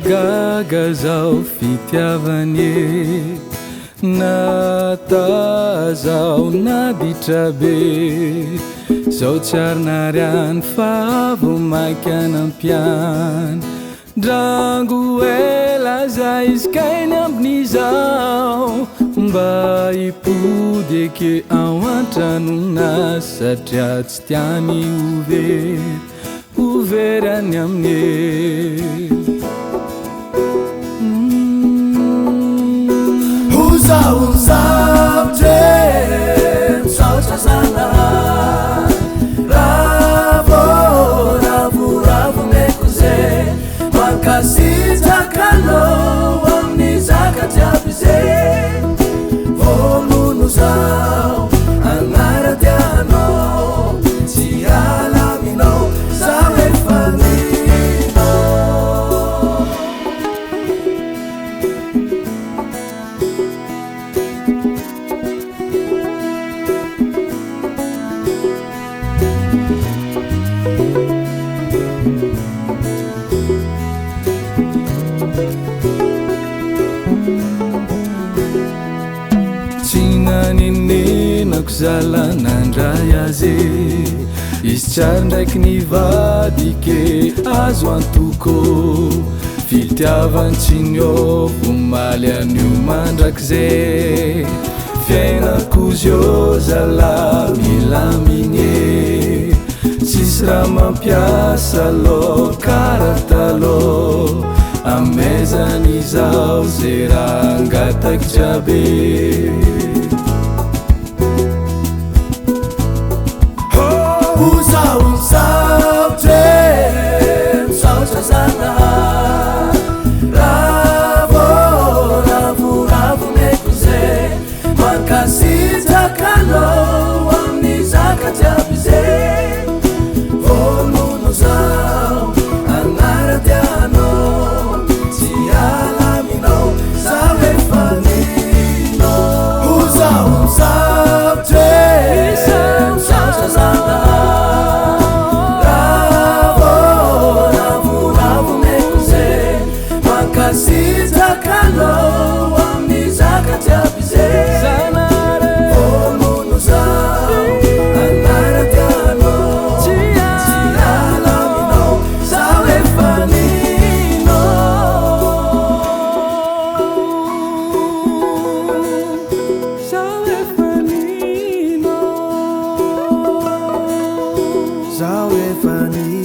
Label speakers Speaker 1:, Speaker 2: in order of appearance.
Speaker 1: gaga zao fitiavany natazao naditra be zao tsy arinariany fa vo maiky anampiany drango ela zay izy kainy ambin'izao mba hipody eke ao antranona satria tsy tiany overy any amine
Speaker 2: Uzauzabre msauchazana Ravo mekuze Makasita kano Wamnizaka jabize Volunu zao Angara diano Tiala mino Zawe fanino
Speaker 1: Tsinaninenako zalanandray azy izy tsary ndraiky nivadike azo antoko fitiavantsiniôvo maly anio mandraky ze fiainako zio zala milamine tsisy raha mampiasa lo karatalo amezany zao ze raha angataky jiaby
Speaker 2: Uzauzabre msauchazana Ravo mekuze Makasita kano Wamnizaka jabize Volunu zao Angara diano Tiala mino Zawe fanino Uzauzabre msauchazana Makasita kano Wamnizaka jabize Volunu zao Angara diano Tiala mino Zawe fanino
Speaker 1: Zawe fanino
Speaker 2: Zawe fanino